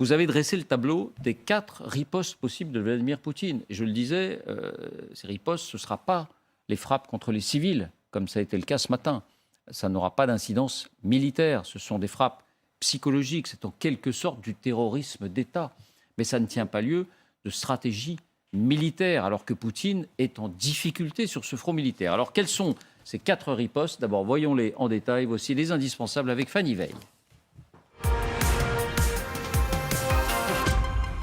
vous avez dressé le tableau des 4 ripostes possibles de Vladimir Poutine. Et je le disais, ces ripostes, ce ne sera pas les frappes contre les civils, comme ça a été le cas ce matin. Ça n'aura pas d'incidence militaire. Ce sont des frappes psychologiques. C'est en quelque sorte du terrorisme d'État. Mais ça ne tient pas lieu de stratégie militaire, alors que Poutine est en difficulté sur ce front militaire. Alors, quels sont ces 4 ripostes? D'abord, voyons-les en détail. Voici les indispensables avec Fanny Veil.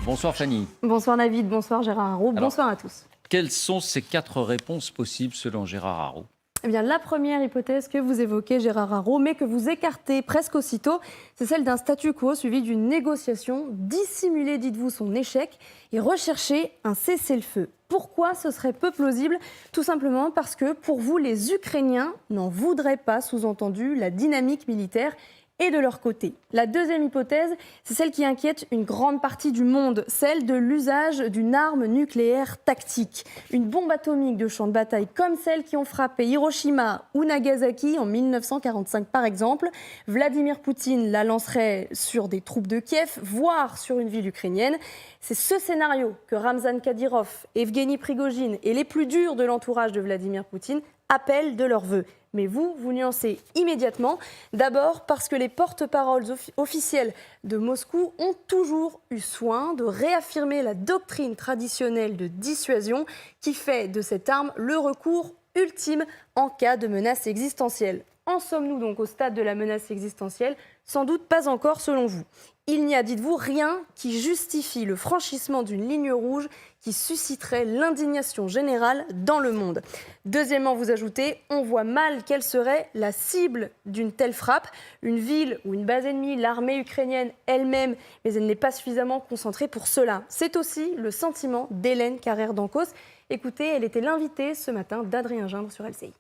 Bonsoir Fanny. Bonsoir David, bonsoir Gérard Haraud, bonsoir à tous. Quelles sont ces 4 réponses possibles selon Gérard Haraud? Eh bien, la première hypothèse que vous évoquez, Gérard Haraud, mais que vous écartez presque aussitôt, c'est celle d'un statu quo suivi d'une négociation. Dissimuler, dites-vous, son échec et rechercher un cessez-le-feu. Pourquoi ce serait peu plausible? Tout simplement parce que, pour vous, les Ukrainiens n'en voudraient pas, sous-entendu, la dynamique militaire et de leur côté. La deuxième hypothèse, c'est celle qui inquiète une grande partie du monde, celle de l'usage d'une arme nucléaire tactique. Une bombe atomique de champ de bataille comme celles qui ont frappé Hiroshima ou Nagasaki en 1945 par exemple. Vladimir Poutine la lancerait sur des troupes de Kiev, voire sur une ville ukrainienne. C'est ce scénario que Ramzan Kadyrov, Evgeny Prigojine et les plus durs de l'entourage de Vladimir Poutine appellent de leur vœu. Mais vous nuancez immédiatement. D'abord parce que les porte-paroles officiels de Moscou ont toujours eu soin de réaffirmer la doctrine traditionnelle de dissuasion qui fait de cette arme le recours ultime en cas de menace existentielle. En sommes-nous donc au stade de la menace existentielle? Sans doute pas encore selon vous. Il n'y a, dites-vous, rien qui justifie le franchissement d'une ligne rouge qui susciterait l'indignation générale dans le monde. Deuxièmement, vous ajoutez, on voit mal quelle serait la cible d'une telle frappe. Une ville ou une base ennemie, l'armée ukrainienne elle-même, mais elle n'est pas suffisamment concentrée pour cela. C'est aussi le sentiment d'Hélène Carrère-Dancos. Écoutez, elle était l'invitée ce matin d'Adrien Gindre sur LCI.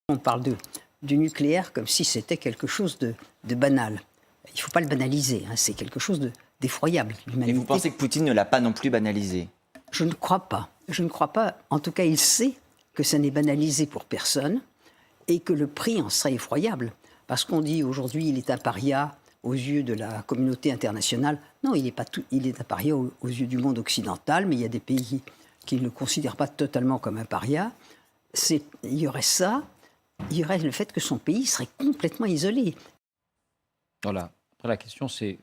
On parle du nucléaire comme si c'était quelque chose de banal. Il ne faut pas le banaliser, hein. C'est quelque chose d'effroyable. Et vous pensez que Poutine ne l'a pas non plus banalisé? Je ne crois pas. Je ne crois pas. En tout cas, il sait que ça n'est banalisé pour personne et que le prix en serait effroyable. Parce qu'on dit aujourd'hui il est un paria aux yeux de la communauté internationale. Non, il est un paria aux yeux du monde occidental, mais il y a des pays qui ne le considèrent pas totalement comme un paria. Il y aurait ça. Il y aurait le fait que son pays serait complètement isolé. Voilà. Après, la question, c'est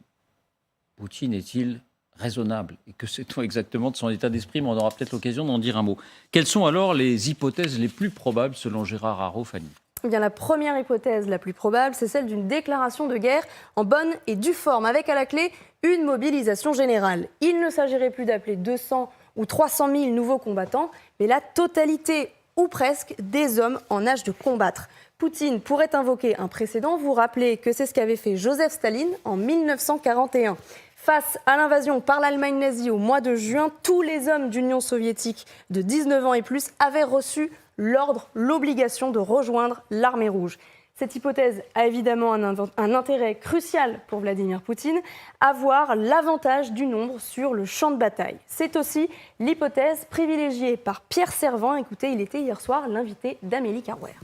Poutine est-il raisonnable? Et que sait-on exactement de son état d'esprit? Mais on aura peut-être l'occasion d'en dire un mot. Quelles sont alors les hypothèses les plus probables selon Gérard Haraud, Fanny? Eh bien, la première hypothèse la plus probable, c'est celle d'une déclaration de guerre en bonne et due forme, avec à la clé une mobilisation générale. Il ne s'agirait plus d'appeler 200 ou 300 000 nouveaux combattants, mais la totalité ou presque des hommes en âge de combattre. Poutine pourrait invoquer un précédent. Vous rappelez que c'est ce qu'avait fait Joseph Staline en 1941. Face à l'invasion par l'Allemagne nazie au mois de juin, tous les hommes d'Union soviétique de 19 ans et plus avaient reçu l'ordre, l'obligation de rejoindre l'armée rouge. Cette hypothèse a évidemment un intérêt crucial pour Vladimir Poutine, avoir l'avantage du nombre sur le champ de bataille. C'est aussi l'hypothèse privilégiée par Pierre Servan. Écoutez, il était hier soir l'invité d'Amélie Carrouer.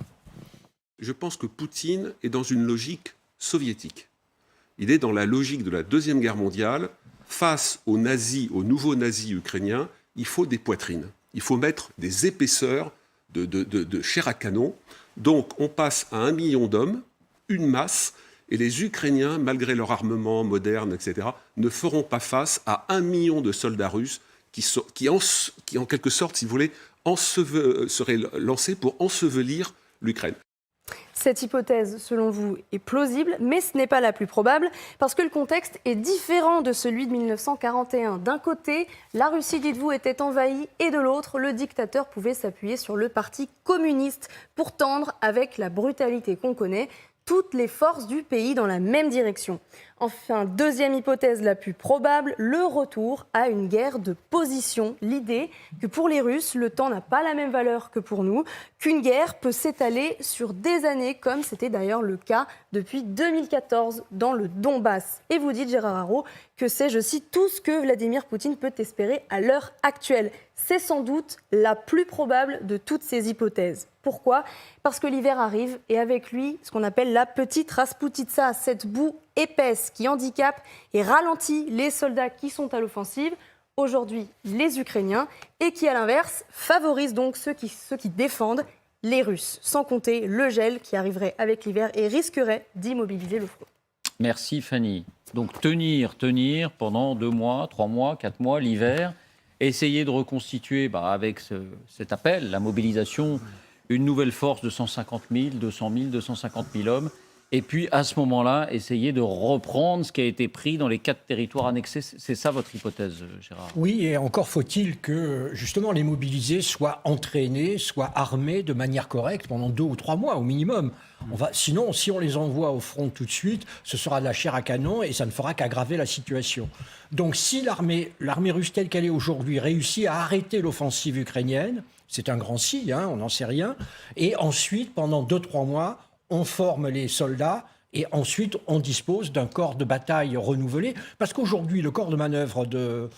Je pense que Poutine est dans une logique soviétique. Il est dans la logique de la Deuxième Guerre mondiale. Face aux nazis, aux nouveaux nazis ukrainiens, il faut des poitrines. Il faut mettre des épaisseurs de chair à canon. Donc on passe à 1 million d'hommes, une masse, et les Ukrainiens, malgré leur armement moderne, etc., ne feront pas face à 1 million de soldats russes qui en quelque sorte, si vous voulez, seraient lancés pour ensevelir l'Ukraine. Cette hypothèse, selon vous, est plausible, mais ce n'est pas la plus probable, parce que le contexte est différent de celui de 1941. D'un côté, la Russie, dites-vous, était envahie, et de l'autre, le dictateur pouvait s'appuyer sur le parti communiste pour tendre, avec la brutalité qu'on connaît, toutes les forces du pays dans la même direction. Enfin, deuxième hypothèse la plus probable, le retour à une guerre de position. L'idée que pour les Russes, le temps n'a pas la même valeur que pour nous, qu'une guerre peut s'étaler sur des années, comme c'était d'ailleurs le cas depuis 2014 dans le Donbass. Et vous dites, Gérard Haraud, que c'est, je cite, tout ce que Vladimir Poutine peut espérer à l'heure actuelle. C'est sans doute la plus probable de toutes ces hypothèses. Pourquoi ? Parce que l'hiver arrive et avec lui, ce qu'on appelle la petite Rasputitsa, cette boue épaisse qui handicape et ralentit les soldats qui sont à l'offensive, aujourd'hui les Ukrainiens, et qui à l'inverse favorise donc ceux qui défendent les Russes, sans compter le gel qui arriverait avec l'hiver et risquerait d'immobiliser le front. Merci Fanny. Donc tenir pendant 2 mois, 3 mois, 4 mois, l'hiver, essayer de reconstituer avec cet appel, la mobilisation, une nouvelle force de 150 000, 200 000, 250 000 hommes, et puis à ce moment-là, essayer de reprendre ce qui a été pris dans les 4 territoires annexés. C'est ça votre hypothèse, Gérard? Oui, et encore faut-il que justement les mobilisés soient entraînés, soient armés de manière correcte pendant 2 ou 3 mois au minimum. Sinon, si on les envoie au front tout de suite, ce sera de la chair à canon et ça ne fera qu'aggraver la situation. Donc si l'armée russe telle qu'elle est aujourd'hui réussit à arrêter l'offensive ukrainienne, c'est un grand si, on n'en sait rien, et ensuite, pendant 2-3 mois, on forme les soldats et ensuite on dispose d'un corps de bataille renouvelé. Parce qu'aujourd'hui, le corps de manœuvre de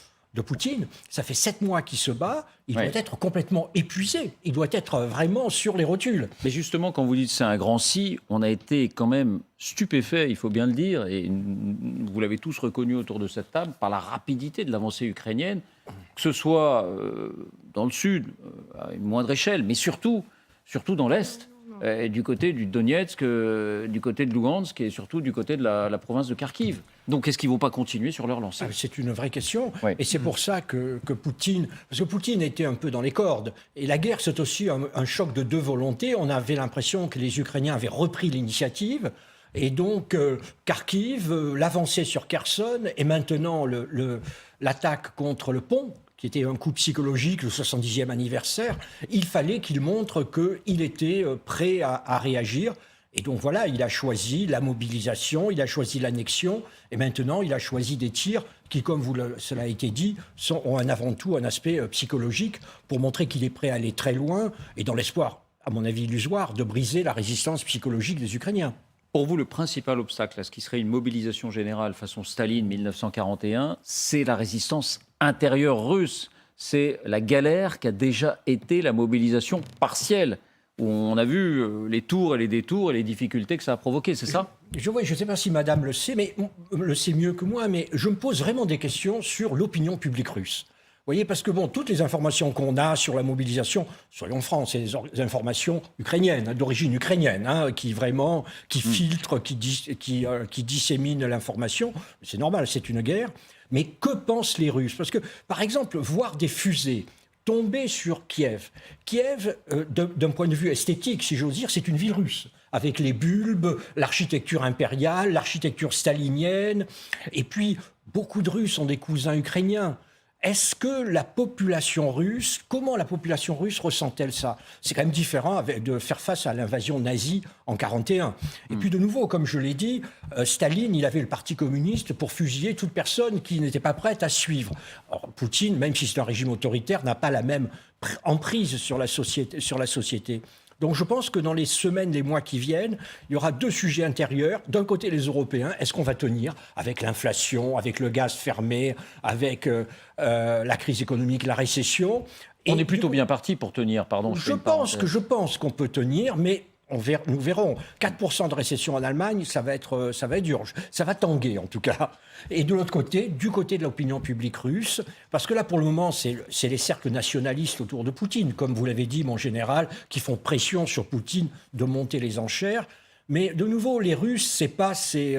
Poutine, ça fait 7 mois qu'il se bat, il doit être complètement épuisé, il doit être vraiment sur les rotules. Mais justement, quand vous dites c'est un grand si, on a été quand même stupéfait, il faut bien le dire, et vous l'avez tous reconnu autour de cette table, par la rapidité de l'avancée ukrainienne, que ce soit dans le sud, à une moindre échelle, mais surtout dans l'est. Du côté du Donetsk, du côté de Lugansk et surtout du côté de la province de Kharkiv. Donc est-ce qu'ils ne vont pas continuer sur leur lancée? C'est une vraie question. Oui. Et c'est pour ça que Poutine... Parce que Poutine était un peu dans les cordes. Et la guerre, c'est aussi un choc de 2 volontés. On avait l'impression que les Ukrainiens avaient repris l'initiative. Et donc, Kharkiv, l'avancée sur Kherson et maintenant l'attaque contre le pont, qui était un coup psychologique, le 70e anniversaire, il fallait qu'il montre qu'il était prêt à réagir. Et donc voilà, il a choisi la mobilisation, il a choisi l'annexion, et maintenant il a choisi des tirs qui, comme cela a été dit, ont avant tout un aspect psychologique pour montrer qu'il est prêt à aller très loin, et dans l'espoir, à mon avis illusoire, de briser la résistance psychologique des Ukrainiens. Pour vous, le principal obstacle à ce qui serait une mobilisation générale façon Staline 1941, c'est la résistance intérieure russe. C'est la galère qu'a déjà été la mobilisation partielle, où on a vu les tours et les détours et les difficultés que ça a provoquées, c'est ça? Je ne sais pas si madame le sait, mais le sait mieux que moi, mais je me pose vraiment des questions sur l'opinion publique russe. Vous voyez, parce que toutes les informations qu'on a sur la mobilisation, soyons francs, c'est des informations ukrainiennes, d'origine ukrainienne, qui filtrent, qui disséminent l'information. C'est normal, c'est une guerre. Mais que pensent les Russes? Parce que, par exemple, voir des fusées tomber sur Kiev. Kiev, d'un point de vue esthétique, si j'ose dire, c'est une ville russe, avec les bulbes, l'architecture impériale, l'architecture stalinienne. Et puis, beaucoup de Russes ont des cousins ukrainiens. Est-ce que la population russe, comment la population russe ressent-elle ça? C'est quand même différent de faire face à l'invasion nazie en 1941. Et puis de nouveau, comme je l'ai dit, Staline, il avait le Parti communiste pour fusiller toute personne qui n'était pas prête à suivre. Or, Poutine, même si c'est un régime autoritaire, n'a pas la même emprise sur la société. Donc je pense que dans les semaines, les mois qui viennent, il y aura 2 sujets intérieurs. D'un côté, les Européens, est-ce qu'on va tenir avec l'inflation, avec le gaz fermé, avec la crise économique, la récession? On est plutôt bien parti pour tenir, pardon. Je pense qu'on peut tenir, mais nous verrons. 4% de récession en Allemagne, ça va être dur. Ça va tanguer, en tout cas. Et de l'autre côté, du côté de l'opinion publique russe, parce que là, pour le moment, c'est les cercles nationalistes autour de Poutine, comme vous l'avez dit, mon général, qui font pression sur Poutine de monter les enchères. Mais de nouveau, les Russes, c'est pas ces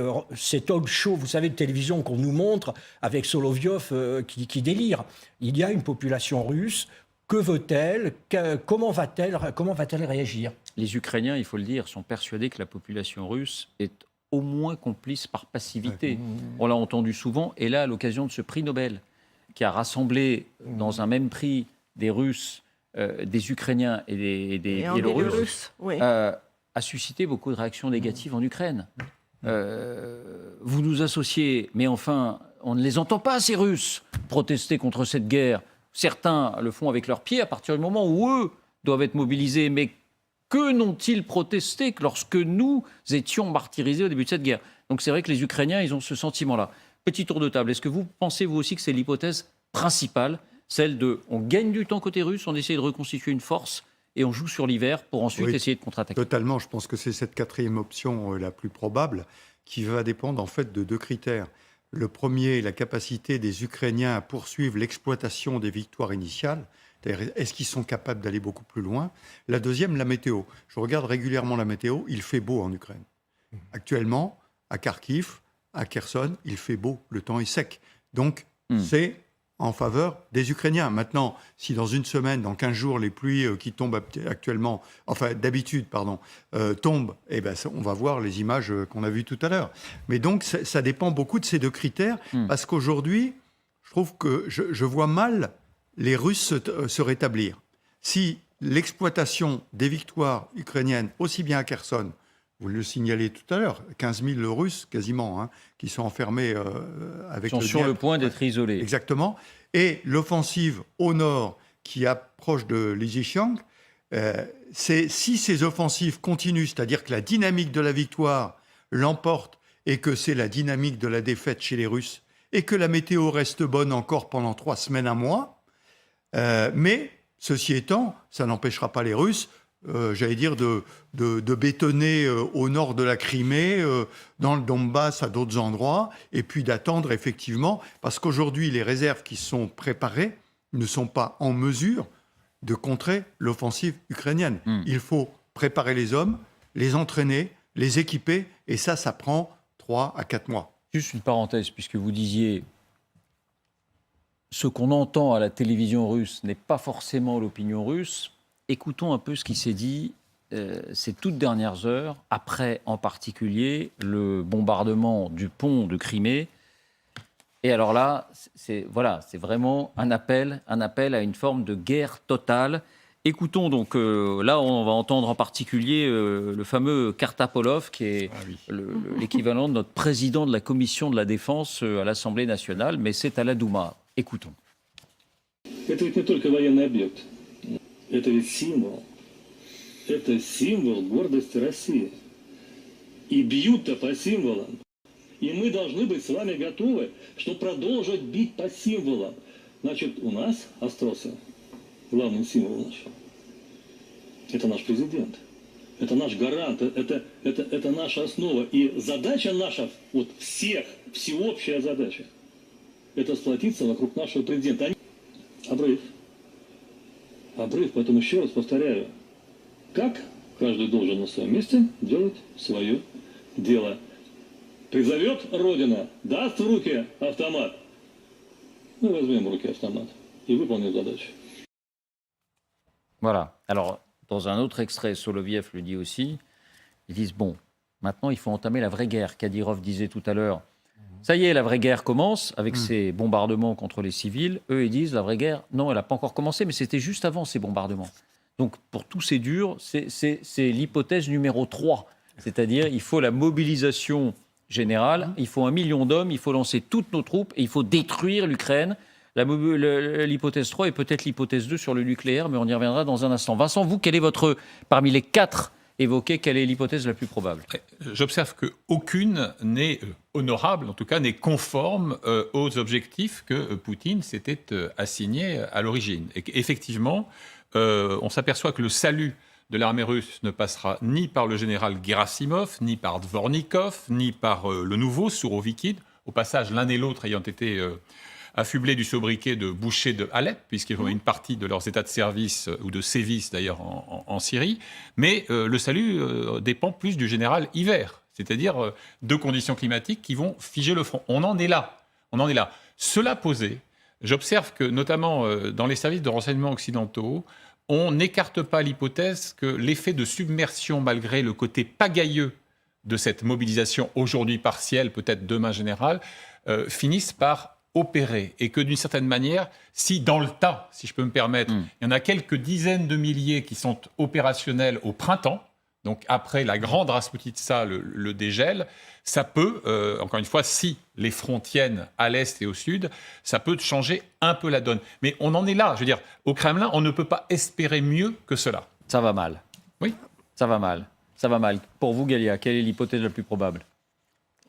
talk shows, vous savez, de télévision qu'on nous montre avec Solovyov qui délire. Il y a une population russe. Que veut-elle? Comment va-t-elle réagir? Les Ukrainiens, il faut le dire, sont persuadés que la population russe est au moins complice par passivité. On l'a entendu souvent, et là, à l'occasion de ce prix Nobel, qui a rassemblé dans un même prix des Russes, des Ukrainiens et des Biélorusses, a suscité beaucoup de réactions négatives en Ukraine. Vous nous associez, mais enfin, on ne les entend pas, ces Russes, protester contre cette guerre. Certains le font avec leurs pieds à partir du moment où eux doivent être mobilisés. Mais que n'ont-ils protesté que lorsque nous étions martyrisés au début de cette guerre? Donc c'est vrai que les Ukrainiens, ils ont ce sentiment-là. Petit tour de table, est-ce que vous pensez vous aussi que c'est l'hypothèse principale, celle de on gagne du temps côté russe, on essaie de reconstituer une force et on joue sur l'hiver pour ensuite essayer de contre-attaquer? Totalement, je pense que c'est cette 4e option la plus probable, qui va dépendre en fait de deux critères. Le premier, la capacité des Ukrainiens à poursuivre l'exploitation des victoires initiales. C'est-à-dire, est-ce qu'ils sont capables d'aller beaucoup plus loin? La deuxième, la météo. Je regarde régulièrement la météo. Il fait beau en Ukraine. Actuellement, à Kharkiv, à Kherson, il fait beau. Le temps est sec. Donc, c'est en faveur des Ukrainiens. Maintenant, si dans une semaine, dans 15 jours, les pluies qui tombent actuellement, enfin d'habitude, tombent, eh ben, on va voir les images qu'on a vues tout à l'heure. Mais donc, ça dépend beaucoup de ces deux critères, parce qu'aujourd'hui, je trouve que je vois mal les Russes se rétablir. Si l'exploitation des victoires ukrainiennes, aussi bien à Kherson, vous le signalez tout à l'heure, 15 000 Russes quasiment, qui sont enfermés avec Ils sont sur le point d'être isolés. Exactement. Et l'offensive au nord qui approche de Lysychansk, si ces offensives continuent, c'est-à-dire que la dynamique de la victoire l'emporte et que c'est la dynamique de la défaite chez les Russes et que la météo reste bonne encore pendant 3 semaines, un mois, mais ceci étant, ça n'empêchera pas les Russes de bétonner au nord de la Crimée, dans le Donbass, à d'autres endroits, et puis d'attendre effectivement, parce qu'aujourd'hui, les réserves qui sont préparées ne sont pas en mesure de contrer l'offensive ukrainienne. Il faut préparer les hommes, les entraîner, les équiper, et ça prend 3 à 4 mois. Juste une parenthèse, puisque vous disiez ce qu'on entend à la télévision russe n'est pas forcément l'opinion russe. Écoutons un peu ce qui s'est dit ces toutes dernières heures, après en particulier le bombardement du pont de Crimée. Et alors là, c'est vraiment un appel à une forme de guerre totale. Écoutons donc, là on va entendre en particulier le fameux Kartapolov, qui est l'équivalent de notre président de la commission de la défense à l'Assemblée nationale, mais c'est à la Douma. Écoutons. Это ведь не только военный объект. Это ведь символ. Это символ гордости России. И бьют-то по символам. И мы должны быть с вами готовы, чтобы продолжить бить по символам. Значит, у нас, Остроса, главный символ наш, это наш президент. Это наш гарант, это наша основа. И задача наша, вот всех, всеобщая задача, это сплотиться вокруг нашего президента. Обрыв. Обрыв, поэтому еще раз повторяю, как каждый должен на своем месте делать свое дело. Призовет Родина, даст в руки автомат. Мы возьмем в руки автомат и выполним задачу. Voilà. Alors, dans un autre extrait, Soloviev le dit aussi, ils disent, bon, maintenant il faut entamer la vraie guerre. Kadyrov disait tout à l'heure, ça y est, la vraie guerre commence avec ces bombardements contre les civils. Eux, ils disent, la vraie guerre, non, elle n'a pas encore commencé, mais c'était juste avant ces bombardements. Donc, pour tous ces durs, c'est l'hypothèse numéro 3. C'est-à-dire, il faut la mobilisation générale, il faut 1 million d'hommes, il faut lancer toutes nos troupes et il faut détruire l'Ukraine. L'hypothèse 3 est peut-être l'hypothèse 2 sur le nucléaire, mais on y reviendra dans un instant. Vincent, vous, quelle est votre, parmi les 4 évoquées, quelle est l'hypothèse la plus probable? J'observe qu'aucune n'est honorable, en tout cas n'est conforme aux objectifs que Poutine s'était assigné à l'origine. Et effectivement, on s'aperçoit que le salut de l'armée russe ne passera ni par le général Gerasimov, ni par Dvornikov, ni par le nouveau Sourovikine. Au passage, l'un et l'autre ayant été affublés du sobriquet de bouchers de Alep, puisqu'ils ont une partie de leurs états de service, ou de sévice d'ailleurs, en Syrie. Mais le salut dépend plus du général hiver, c'est-à-dire deux conditions climatiques qui vont figer le front. On en est là. Cela posé, j'observe que, notamment dans les services de renseignement occidentaux, on n'écarte pas l'hypothèse que l'effet de submersion, malgré le côté pagailleux de cette mobilisation aujourd'hui partielle, peut-être demain générale, finisse par opérer. Et que d'une certaine manière, si dans le tas, si je peux me permettre, il y en a quelques dizaines de milliers qui sont opérationnels au printemps, donc après la grande Rasputitsa, le dégel, ça peut, encore une fois, si les fronts tiennent à l'est et au sud, ça peut changer un peu la donne. Mais on en est là, je veux dire, au Kremlin, on ne peut pas espérer mieux que cela. Ça va mal. Oui. Ça va mal. Pour vous, Galia, quelle est l'hypothèse la plus probable?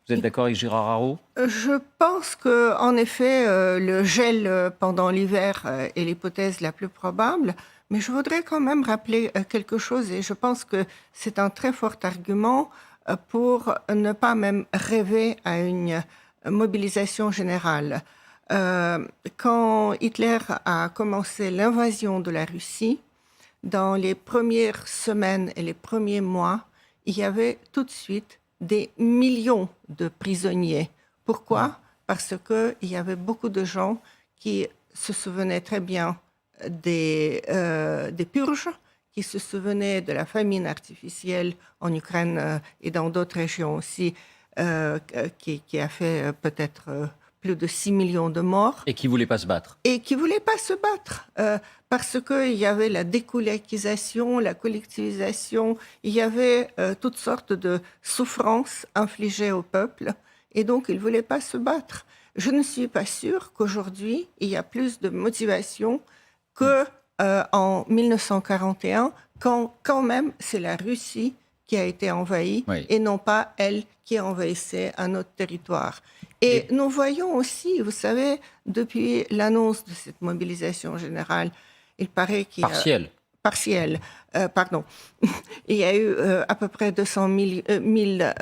Vous êtes d'accord avec Gérard Haro? Je pense qu'en effet, le gel pendant l'hiver est l'hypothèse la plus probable. Mais je voudrais quand même rappeler quelque chose, et je pense que c'est un très fort argument. pour ne pas même rêver à une mobilisation générale. Quand Hitler a commencé l'invasion de la Russie, dans les premières semaines et les premiers mois, il y avait tout de suite des millions de prisonniers. Pourquoi ? Parce qu'il y avait beaucoup de gens qui se souvenaient très bien des purges, qui se souvenaient de la famine artificielle en Ukraine et dans d'autres régions aussi, qui a fait peut-être plus de 6 millions de morts. Et qui ne voulaient pas se battre. Et qui ne voulaient pas se battre, parce qu'il y avait la découlakisation, la collectivisation, il y avait toutes sortes de souffrances infligées au peuple, et donc ils ne voulaient pas se battre. Je ne suis pas sûre qu'aujourd'hui, il y a plus de motivation qu'en 1941, quand même c'est la Russie qui a été envahie, Oui. et non pas elle qui envahissait un autre territoire. Et nous voyons aussi, vous savez, depuis l'annonce de cette mobilisation générale, il paraît qu'il y a... Partielle. Pardon. Il y a eu à peu près 200 000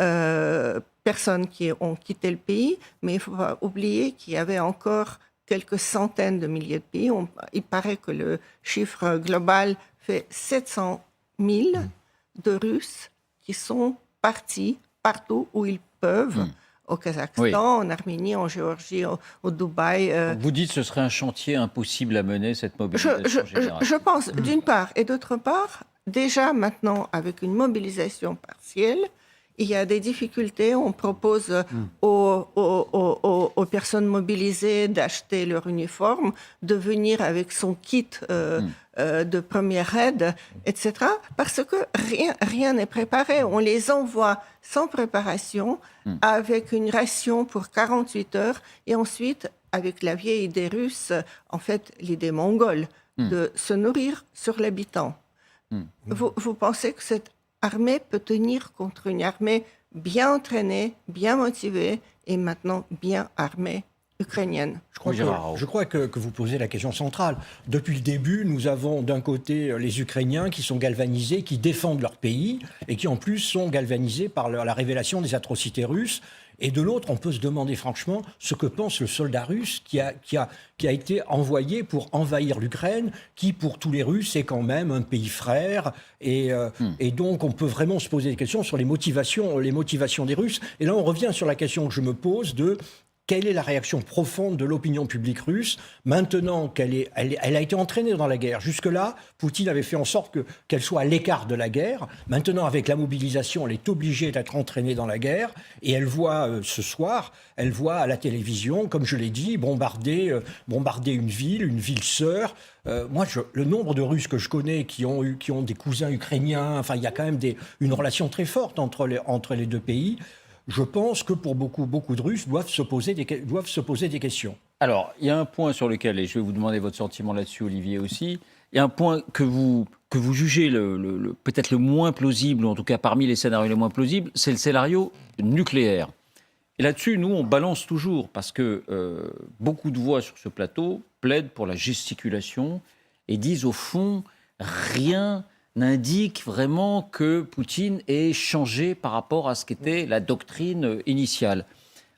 personnes qui ont quitté le pays, mais il ne faut pas oublier qu'il y avait encore quelques centaines de milliers de pays. Il paraît que le chiffre global fait 700 000 de Russes qui sont partis partout où ils peuvent, au Kazakhstan, en Arménie, en Géorgie, au Dubaï. Vous dites que ce serait un chantier impossible à mener, cette mobilisation générale. Je pense, d'une part, et d'autre part, déjà maintenant, avec une mobilisation partielle, il y a des difficultés. On propose aux personnes mobilisées d'acheter leur uniforme, de venir avec son kit de première aide, etc. Parce que rien n'est préparé. On les envoie sans préparation, avec une ration pour 48 heures, et ensuite, avec la vieille idée russe, en fait, l'idée mongole, de se nourrir sur l'habitant. Vous pensez que cette armée peut tenir contre une armée bien entraînée, bien motivée et maintenant bien armée ukrainienne? Je crois que vous posez la question centrale. Depuis le début, nous avons d'un côté les Ukrainiens qui sont galvanisés, qui défendent leur pays et qui en plus sont galvanisés par la révélation des atrocités russes. Et de l'autre, on peut se demander franchement ce que pense le soldat russe qui a été envoyé pour envahir l'Ukraine, qui pour tous les Russes est quand même un pays frère. Et donc on peut vraiment se poser des questions sur les motivations des Russes. Et là on revient sur la question que je me pose de quelle est la réaction profonde de l'opinion publique russe maintenant qu'elle a été entraînée dans la guerre. Jusque-là, Poutine avait fait en sorte qu'elle soit à l'écart de la guerre. Maintenant, avec la mobilisation, elle est obligée d'être entraînée dans la guerre. Et elle voit ce soir, elle voit à la télévision, comme je l'ai dit, bombarder une ville sœur. Le nombre de Russes que je connais qui ont des cousins ukrainiens, enfin, il y a quand même une relation très forte entre les deux pays. Je pense que pour beaucoup de Russes doivent se poser des questions. Alors, il y a un point sur lequel, et je vais vous demander votre sentiment là-dessus, Olivier aussi, il y a un point que vous jugez peut-être le moins plausible, ou en tout cas parmi les scénarios les moins plausibles, c'est le scénario nucléaire. Et là-dessus, nous, on balance toujours, parce que beaucoup de voix sur ce plateau plaident pour la gesticulation et disent, au fond, rien n'indique vraiment que Poutine ait changé par rapport à ce qu'était la doctrine initiale.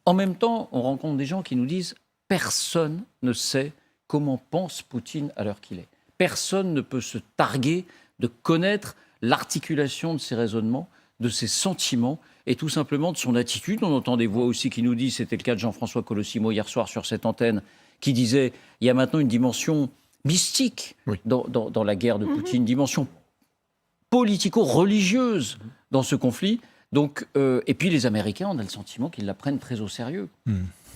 En même temps, on rencontre des gens qui nous disent « personne ne sait comment pense Poutine à l'heure qu'il est. Personne ne peut se targuer de connaître l'articulation de ses raisonnements, de ses sentiments et tout simplement de son attitude. » On entend des voix aussi qui nous disent, c'était le cas de Jean-François Colossimo hier soir sur cette antenne, qui disait « il y a maintenant une dimension mystique dans la guerre de Poutine, dimension politico-religieuse dans ce conflit. » Donc, et puis les Américains, on a le sentiment qu'ils la prennent très au sérieux.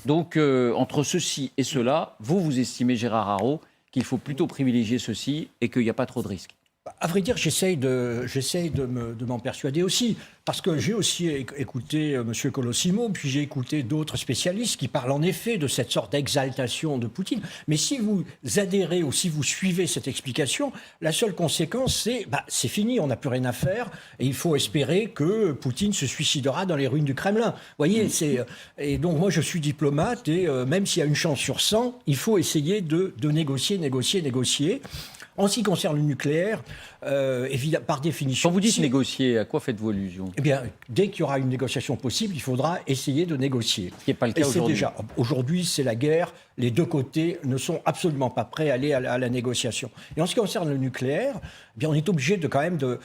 Donc, entre ceci et cela, vous estimez, Gérard Haro, qu'il faut plutôt privilégier ceci et qu'il n'y a pas trop de risques? À vrai dire, j'essaye de m'en persuader aussi, parce que j'ai aussi écouté M. Colossimo, puis j'ai écouté d'autres spécialistes qui parlent en effet de cette sorte d'exaltation de Poutine. Mais si vous adhérez ou si vous suivez cette explication, la seule conséquence, c'est fini, on n'a plus rien à faire, et il faut espérer que Poutine se suicidera dans les ruines du Kremlin. Vous voyez, et donc moi je suis diplomate, et même s'il y a une chance sur 100, il faut essayer de négocier. En ce qui concerne le nucléaire, par définition... Quand vous dites si- négocier, à quoi faites-vous allusion? Eh bien, dès qu'il y aura une négociation possible, il faudra essayer de négocier. Ce qui n'est pas le Et cas c'est aujourd'hui. aujourd'hui, c'est la guerre. Les deux côtés ne sont absolument pas prêts à aller à la négociation. Et en ce qui concerne le nucléaire, eh bien, on est obligé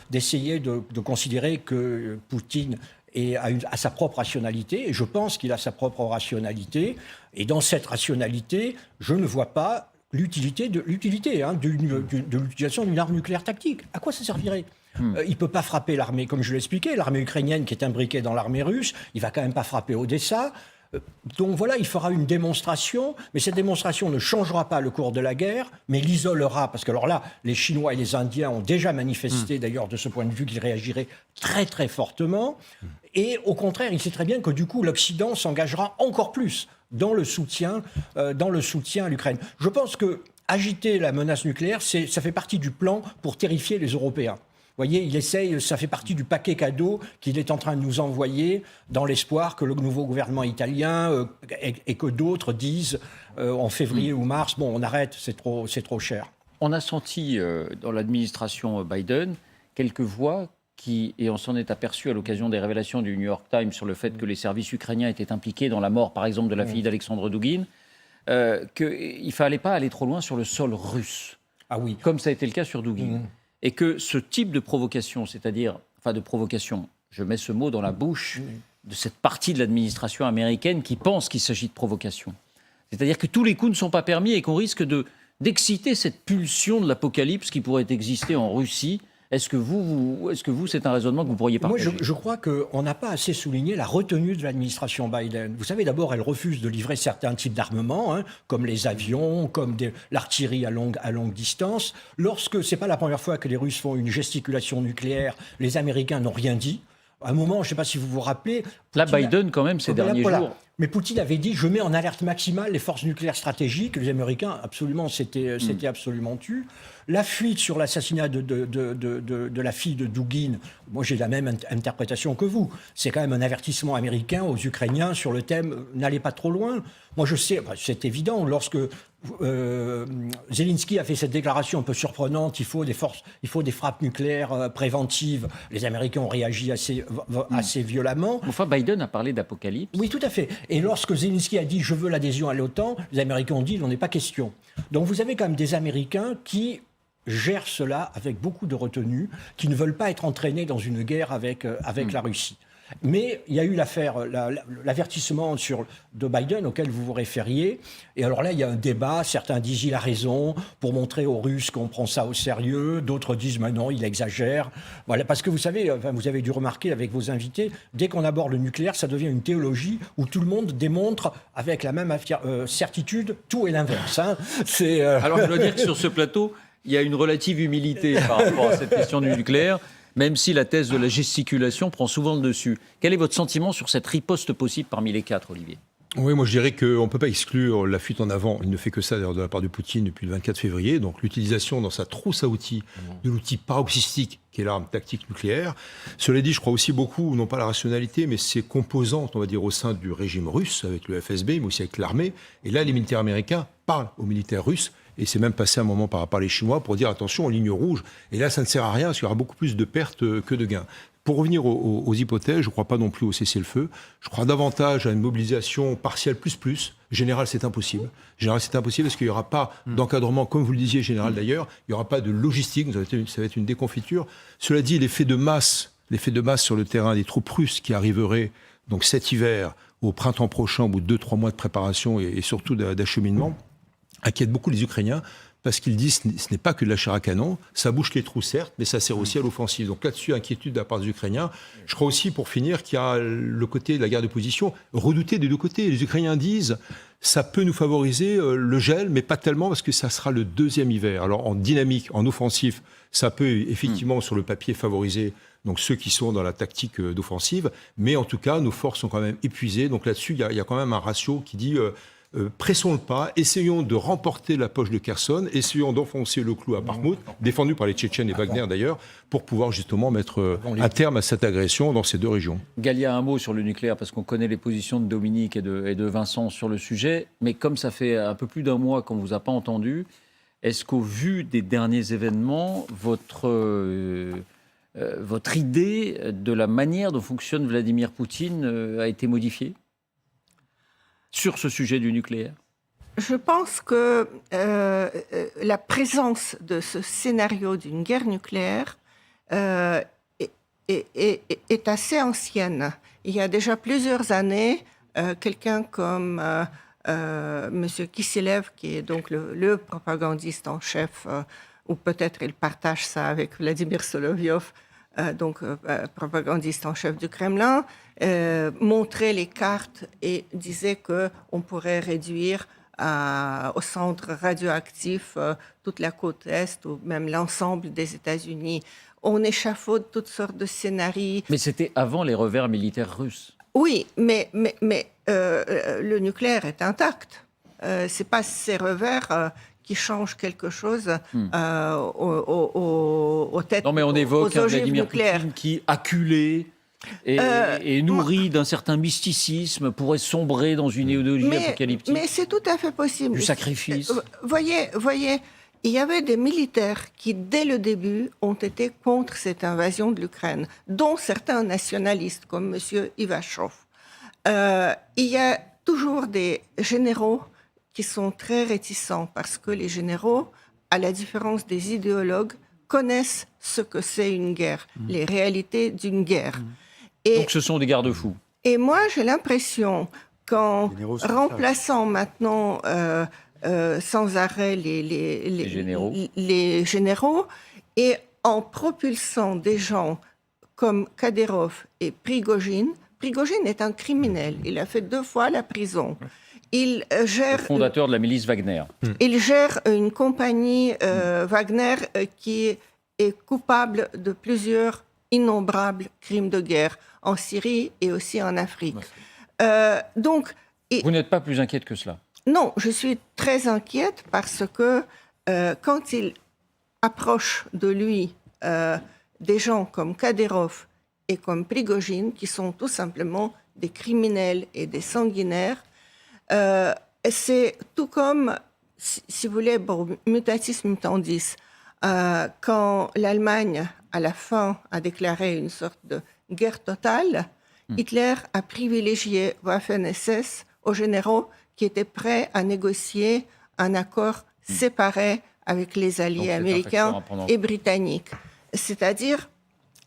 d'essayer de considérer que Poutine a sa propre rationalité, et je pense qu'il a sa propre rationalité. Et dans cette rationalité, je ne vois pas l'utilité de l'utilisation d'une arme nucléaire tactique. À quoi ça servirait? Il ne peut pas frapper l'armée, comme je l'expliquais, l'armée ukrainienne qui est imbriquée dans l'armée russe. Il ne va quand même pas frapper Odessa. Donc voilà, il fera une démonstration, mais cette démonstration ne changera pas le cours de la guerre, mais l'isolera, parce que alors là, les Chinois et les Indiens ont déjà manifesté, d'ailleurs, de ce point de vue, qu'ils réagiraient très très fortement. Et au contraire, il sait très bien que du coup, l'Occident s'engagera encore plus dans le soutien à l'Ukraine. Je pense que agiter la menace nucléaire, ça fait partie du plan pour terrifier les Européens. Vous voyez, ça fait partie du paquet cadeau qu'il est en train de nous envoyer dans l'espoir que le nouveau gouvernement italien et que d'autres disent en février ou mars, bon, on arrête, c'est trop cher. On a senti dans l'administration Biden quelques voix et on s'en est aperçu à l'occasion des révélations du New York Times sur le fait que les services ukrainiens étaient impliqués dans la mort, par exemple, de la fille d'Alexandre Douguine, qu'il ne fallait pas aller trop loin sur le sol russe, comme ça a été le cas sur Douguine. Et que ce type de provocation, je mets ce mot dans la bouche de cette partie de l'administration américaine qui pense qu'il s'agit de provocation. C'est-à-dire que tous les coups ne sont pas permis et qu'on risque d'exciter cette pulsion de l'apocalypse qui pourrait exister en Russie. Est-ce que vous, c'est un raisonnement que vous pourriez partager? Moi, je crois qu'on n'a pas assez souligné la retenue de l'administration Biden. Vous savez, d'abord, elle refuse de livrer certains types d'armements, comme les avions, comme l'artillerie à longue distance. C'est pas la première fois que les Russes font une gesticulation nucléaire, les Américains n'ont rien dit. À un moment, je ne sais pas si vous vous rappelez... Là, Biden, quand même, ces derniers jours... Mais Poutine avait dit, je mets en alerte maximale les forces nucléaires stratégiques. Les Américains, absolument, s'étaient absolument tus. La fuite sur l'assassinat de la fille de Douguine, moi j'ai la même interprétation que vous. C'est quand même un avertissement américain aux Ukrainiens sur le thème « n'allez pas trop loin ». Moi je sais, c'est évident, lorsque Zelensky a fait cette déclaration un peu surprenante, il faut des frappes nucléaires préventives. Les Américains ont réagi assez violemment. Enfin, Biden a parlé d'apocalypse. Oui, tout à fait. Et lorsque Zelensky a dit « je veux l'adhésion à l'OTAN », les Américains ont dit « il n'en est pas question ». Donc vous avez quand même des Américains qui gèrent cela avec beaucoup de retenue, qui ne veulent pas être entraînés dans une guerre avec la Russie. Mais il y a eu l'avertissement de Biden auquel vous vous référiez. Et alors là, il y a un débat. Certains disent il a raison pour montrer aux Russes qu'on prend ça au sérieux. D'autres disent mais non, il exagère. Voilà, parce que vous savez, vous avez dû remarquer avec vos invités, dès qu'on aborde le nucléaire, ça devient une théologie où tout le monde démontre avec la même certitude tout et l'inverse. Alors je dois dire que sur ce plateau, il y a une relative humilité par rapport à cette question du nucléaire, même si la thèse de la gesticulation prend souvent le dessus. Quel est votre sentiment sur cette riposte possible parmi les quatre, Olivier? Oui, moi je dirais qu'on ne peut pas exclure la fuite en avant. Il ne fait que ça d'ailleurs de la part de Poutine depuis le 24 février. Donc l'utilisation dans sa trousse à outils de l'outil paroxystique qui est l'arme tactique nucléaire. Cela dit, je crois aussi beaucoup, non pas la rationalité, mais ses composantes, on va dire, au sein du régime russe, avec le FSB, mais aussi avec l'armée. Et là, les militaires américains parlent aux militaires russes. Et c'est même passé un moment par rapport à les Chinois pour dire attention, ligne rouge. Et là, ça ne sert à rien parce qu'il y aura beaucoup plus de pertes que de gains. Pour revenir aux hypothèses, je ne crois pas non plus au cessez-le-feu. Je crois davantage à une mobilisation partielle plus. Générale, c'est impossible. Général, c'est impossible parce qu'il n'y aura pas d'encadrement, comme vous le disiez, Général d'ailleurs. Il n'y aura pas de logistique. Ça va être une déconfiture. Cela dit, l'effet de masse sur le terrain des troupes russes qui arriveraient donc cet hiver, au printemps prochain, au bout de 2-3 mois de préparation et surtout d'acheminement, inquiète beaucoup les Ukrainiens parce qu'ils disent ce n'est pas que de la chair à canon, ça bouche les trous certes, mais ça sert aussi à l'offensive. Donc là-dessus, inquiétude de la part des Ukrainiens. Je crois aussi, pour finir, qu'il y a le côté de la guerre de position, redouté des deux côtés. Les Ukrainiens disent ça peut nous favoriser le gel, mais pas tellement parce que ça sera le deuxième hiver. Alors en dynamique, en offensif, ça peut effectivement sur le papier favoriser donc ceux qui sont dans la tactique d'offensive, mais en tout cas, nos forces sont quand même épuisées. Donc là-dessus, il y a quand même un ratio qui dit... pressons le pas, essayons de remporter la poche de Kherson, essayons d'enfoncer le clou à Bakhmout, défendu par les Tchétchènes et Wagner d'ailleurs, pour pouvoir justement mettre un terme à cette agression dans ces deux régions. Galia, un mot sur le nucléaire, parce qu'on connaît les positions de Dominique et de Vincent sur le sujet, mais comme ça fait un peu plus d'un mois qu'on ne vous a pas entendu, Est-ce qu'au vu des derniers événements, votre idée de la manière dont fonctionne Vladimir Poutine a été modifiée sur ce sujet du nucléaire? Je pense que la présence de ce scénario d'une guerre nucléaire est assez ancienne. Il y a déjà plusieurs années, quelqu'un comme M. Kiselev, qui est donc le propagandiste en chef, ou peut-être il partage ça avec Vladimir Solovyov, propagandiste en chef du Kremlin, montrait les cartes et disait qu'on pourrait réduire au centre radioactif toute la côte Est ou même l'ensemble des États-Unis. On échafaude toutes sortes de scénarios. Mais c'était avant les revers militaires russes. Oui, mais le nucléaire est intact. C'est pas ces revers qui changent quelque chose aux têtes. Non, mais on évoque un Vladimir Poutine qui, acculé et nourri d'un certain mysticisme, pourrait sombrer dans une idéologie apocalyptique. Mais c'est tout à fait possible. Du sacrifice. Voyez, il y avait des militaires qui, dès le début, ont été contre cette invasion de l'Ukraine, dont certains nationalistes, comme M. Ivachov. Il y a toujours des généraux qui sont très réticents, parce que les généraux, à la différence des idéologues, connaissent ce que c'est une guerre, les réalités d'une guerre. Et, donc ce sont des garde-fous. Et moi, j'ai l'impression qu'en remplaçant maintenant sans arrêt les généraux et en propulsant des gens comme Kadyrov et Prigojine. Prigojine est un criminel. Il a fait 2 fois la prison. Il gère... Le fondateur de la milice Wagner. Il gère une compagnie Wagner qui est coupable de plusieurs innombrables crimes de guerre en Syrie et aussi en Afrique. Vous n'êtes pas plus inquiète que cela? Non, je suis très inquiète parce que quand il approche de lui des gens comme Kadyrov et comme Prigojine, qui sont tout simplement des criminels et des sanguinaires, c'est tout comme, si vous voulez, mutatis mutandis, quand l'Allemagne, à la fin, a déclaré une sorte de guerre totale, Hitler a privilégié Waffen-SS aux généraux qui étaient prêts à négocier un accord séparé avec les alliés américains et britanniques. C'est-à-dire,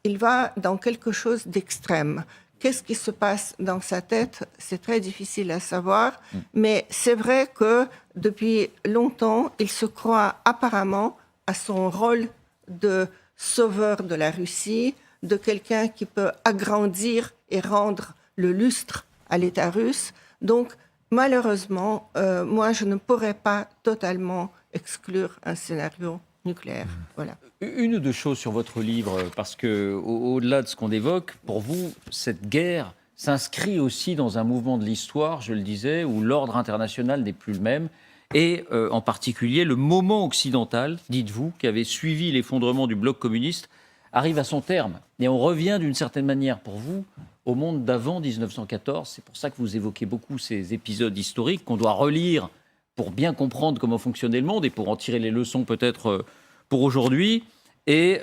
il va dans quelque chose d'extrême. Qu'est-ce qui se passe dans sa tête? C'est très difficile à savoir, mais c'est vrai que depuis longtemps, il se croit apparemment à son rôle de sauveur de la Russie, de quelqu'un qui peut agrandir et rendre le lustre à l'État russe. Donc, malheureusement, moi, je ne pourrais pas totalement exclure un scénario nucléaire. Voilà. Une ou deux choses sur votre livre, parce que au-delà de ce qu'on évoque, pour vous, cette guerre s'inscrit aussi dans un mouvement de l'histoire, je le disais, où l'ordre international n'est plus le même, et en particulier le moment occidental, dites-vous, qui avait suivi l'effondrement du bloc communiste, arrive à son terme. Et on revient d'une certaine manière, pour vous, au monde d'avant 1914. C'est pour ça que vous évoquez beaucoup ces épisodes historiques qu'on doit relire pour bien comprendre comment fonctionnait le monde et pour en tirer les leçons peut-être pour aujourd'hui. Et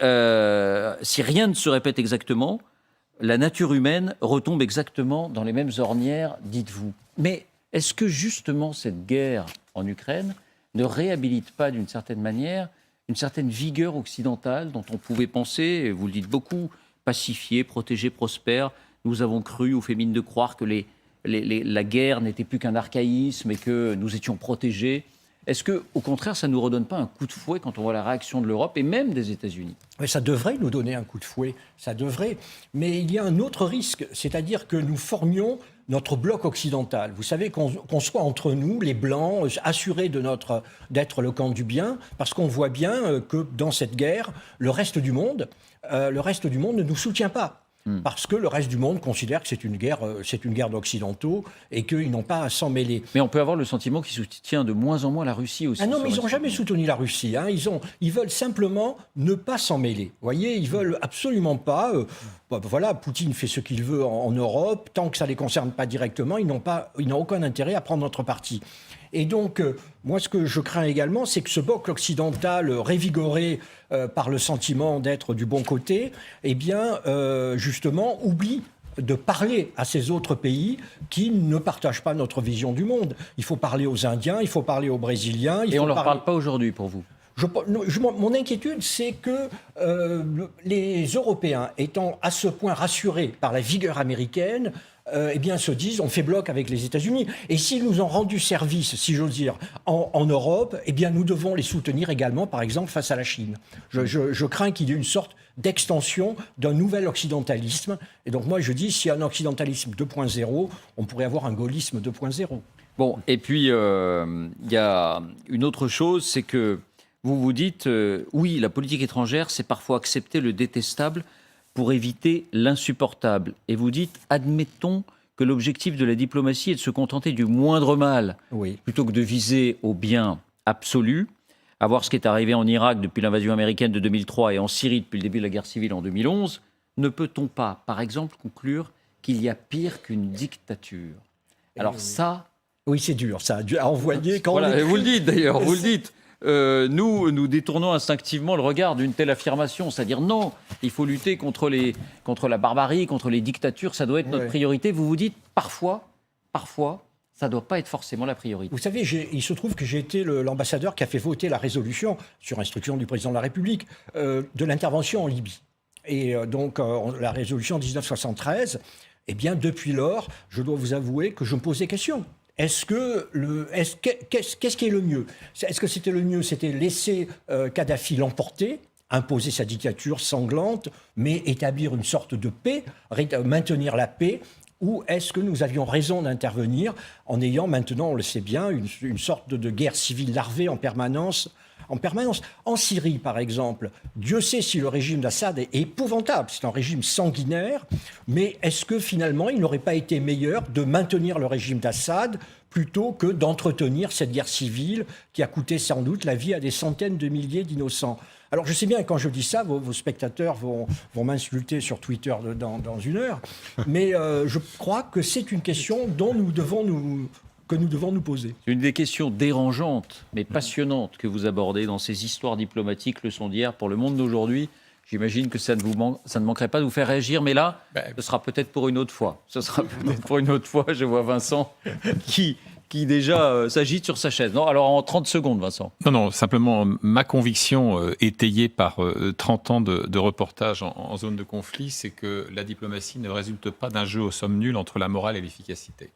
si rien ne se répète exactement, la nature humaine retombe exactement dans les mêmes ornières, dites-vous. Mais est-ce que justement cette guerre en Ukraine ne réhabilite pas d'une certaine manière une certaine vigueur occidentale dont on pouvait penser, et vous le dites beaucoup, pacifié, protégé, prospère? Nous avons cru ou fait mine de croire que la guerre n'était plus qu'un archaïsme et que nous étions protégés. Est-ce que, au contraire, ça ne nous redonne pas un coup de fouet quand on voit la réaction de l'Europe et même des États-Unis? Oui, ça devrait nous donner un coup de fouet, ça devrait. Mais il y a un autre risque, c'est-à-dire que nous formions notre bloc occidental. Vous savez, qu'on soit entre nous, les Blancs, assurés d'être le camp du bien, parce qu'on voit bien que dans cette guerre, le reste du monde ne nous soutient pas. Parce que le reste du monde considère que c'est une guerre d'occidentaux et qu'ils n'ont pas à s'en mêler. Mais on peut avoir le sentiment qu'ils soutiennent de moins en moins la Russie aussi. Ah non, mais ils n'ont jamais soutenu la Russie. Hein. Ils veulent simplement ne pas s'en mêler. Vous voyez, ils veulent absolument pas. Voilà, Poutine fait ce qu'il veut en Europe. Tant que ça ne les concerne pas directement, ils n'ont aucun intérêt à prendre notre parti. Et donc, moi, ce que je crains également, c'est que ce bloc occidental, révigoré par le sentiment d'être du bon côté, eh bien, justement, oublie de parler à ces autres pays qui ne partagent pas notre vision du monde. Il faut parler aux Indiens, il faut parler aux Brésiliens. Et on ne leur parle pas aujourd'hui pour vous? Mon inquiétude, c'est que les Européens, étant à ce point rassurés par la vigueur américaine, eh bien, se disent on fait bloc avec les États-Unis. Et s'ils nous ont rendu service, si j'ose dire, en Europe, eh bien, nous devons les soutenir également, par exemple, face à la Chine. Je crains qu'il y ait une sorte d'extension d'un nouvel occidentalisme. Et donc, moi, je dis, s'il y a un occidentalisme 2.0, on pourrait avoir un gaullisme 2.0. Bon, et puis, il y a une autre chose, c'est que vous vous dites, oui, la politique étrangère, c'est parfois accepter le détestable pour éviter l'insupportable. Et vous dites, admettons que l'objectif de la diplomatie est de se contenter du moindre mal, plutôt que de viser au bien absolu. À voir ce qui est arrivé en Irak depuis l'invasion américaine de 2003 et en Syrie depuis le début de la guerre civile en 2011, ne peut-on pas, par exemple, conclure qu'il y a pire qu'une dictature? Alors ça... Oui, c'est dur, ça, à envoyer quand voilà, on écrit... Vous le dites d'ailleurs, vous le dites. Nous détournons instinctivement le regard d'une telle affirmation, c'est-à-dire non, il faut lutter contre la barbarie, contre les dictatures, ça doit être notre priorité. Vous vous dites parfois, ça ne doit pas être forcément la priorité. Vous savez, il se trouve que j'ai été l'ambassadeur qui a fait voter la résolution, sur instruction du président de la République, de l'intervention en Libye. Et donc, la résolution 1973, eh bien, depuis lors, je dois vous avouer que je me pose des questions. Qu'est-ce qui est le mieux? Est-ce que c'était le mieux? C'était laisser Kadhafi l'emporter, imposer sa dictature sanglante, mais établir une sorte de paix, maintenir la paix? Ou est-ce que nous avions raison d'intervenir en ayant maintenant, on le sait bien, une sorte de guerre civile larvée en permanence? En Syrie, par exemple, Dieu sait si le régime d'Assad est épouvantable, c'est un régime sanguinaire, mais est-ce que finalement il n'aurait pas été meilleur de maintenir le régime d'Assad plutôt que d'entretenir cette guerre civile qui a coûté sans doute la vie à des centaines de milliers d'innocents? Alors je sais bien, quand je dis ça, vos spectateurs vont m'insulter sur Twitter dans une heure, mais je crois que c'est une question dont nous devons nous poser. C'est une des questions dérangeantes, mais passionnantes que vous abordez dans ces histoires diplomatiques, leçons d'hier pour le monde d'aujourd'hui. J'imagine que ça ne manquerait pas de vous faire réagir, mais là, ce sera peut-être pour une autre fois. Je vois Vincent qui déjà s'agite sur sa chaise. Non, alors en 30 secondes, Vincent. Non, simplement ma conviction étayée par 30 ans de reportage en zone de conflit, c'est que la diplomatie ne résulte pas d'un jeu aux sommes nulles entre la morale et l'efficacité.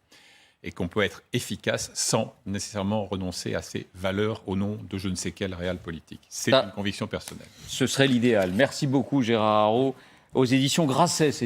Et qu'on peut être efficace sans nécessairement renoncer à ses valeurs au nom de je ne sais quel réel politique. C'est une conviction personnelle. Ce serait l'idéal. Merci beaucoup Gérard Haro. Aux éditions Grasset, ces